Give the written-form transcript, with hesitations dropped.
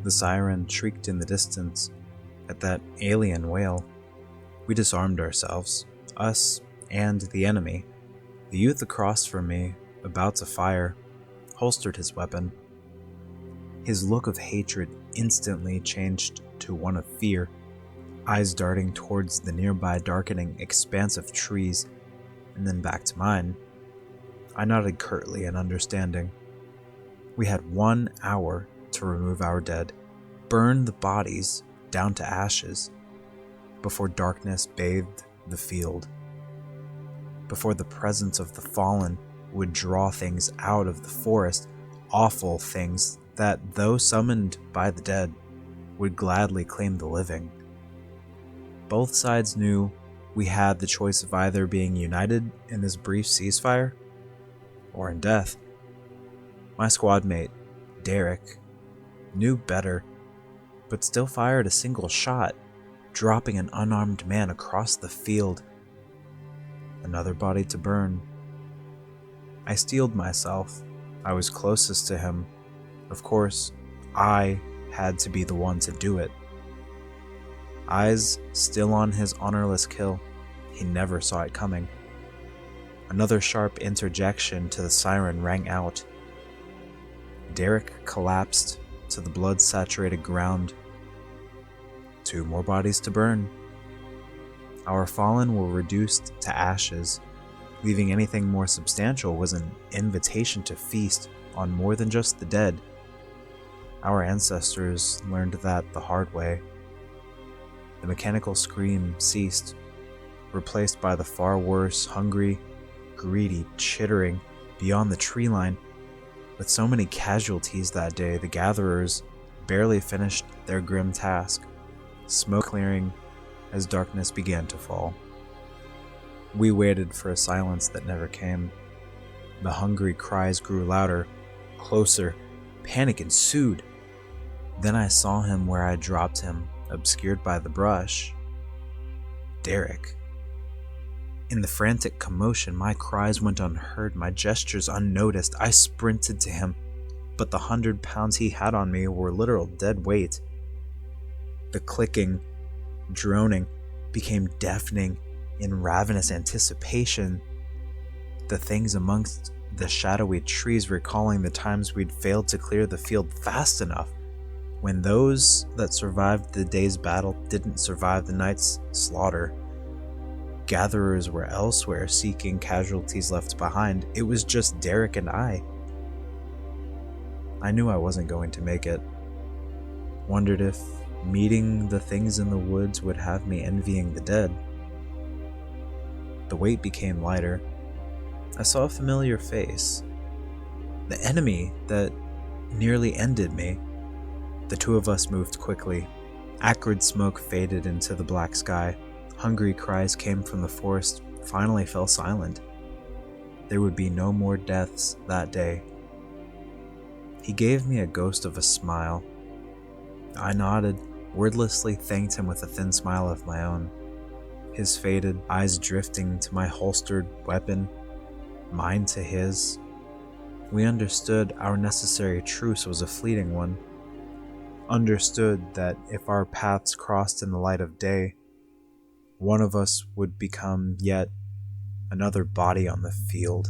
The siren shrieked in the distance at that alien wail. We disarmed ourselves, us and the enemy. The youth across from me, about to fire, holstered his weapon. His look of hatred instantly changed to one of fear, eyes darting towards the nearby darkening expanse of trees, and then back to mine. I nodded curtly in understanding. We had 1 hour to remove our dead, burn the bodies down to ashes, before darkness bathed the field, before the presence of the fallen would draw things out of the forest, awful things that, though summoned by the dead, would gladly claim the living. Both sides knew we had the choice of either being united in this brief ceasefire or in death. My squad mate, Derek, knew better, but still fired a single shot, dropping an unarmed man across the field. Another body to burn. I steeled myself. I was closest to him. Of course, I had to be the one to do it. Eyes still on his honorless kill, he never saw it coming. Another sharp interjection to the siren rang out. Derek collapsed to the blood-saturated ground. 2 more bodies to burn. Our fallen were reduced to ashes. Leaving anything more substantial was an invitation to feast on more than just the dead. Our ancestors learned that the hard way. The mechanical scream ceased, replaced by the far worse, hungry, greedy chittering beyond the tree line. With so many casualties that day, the gatherers barely finished their grim task, smoke clearing as darkness began to fall. We waited for a silence that never came. The hungry cries grew louder, closer. Panic ensued. Then I saw him where I dropped him, obscured by the brush. Derek. In the frantic commotion, my cries went unheard, my gestures unnoticed. I sprinted to him, but the 100 pounds he had on me were literal dead weight. The clicking, droning, became deafening in ravenous anticipation. The things amongst the shadowy trees recalling the times we'd failed to clear the field fast enough, when those that survived the day's battle didn't survive the night's slaughter. Gatherers were elsewhere seeking casualties left behind. It was just Derek and I. I knew I wasn't going to make it. Wondered if meeting the things in the woods would have me envying the dead. The weight became lighter. I saw a familiar face. The enemy that nearly ended me. The 2 of us moved quickly. Acrid smoke faded into the black sky. Hungry cries came from the forest, finally fell silent. There would be no more deaths that day. He gave me a ghost of a smile. I nodded, wordlessly thanked him with a thin smile of my own. His faded eyes drifting to my holstered weapon, mine to his. We understood our necessary truce was a fleeting one. Understood that if our paths crossed in the light of day, one of us would become yet another body on the field.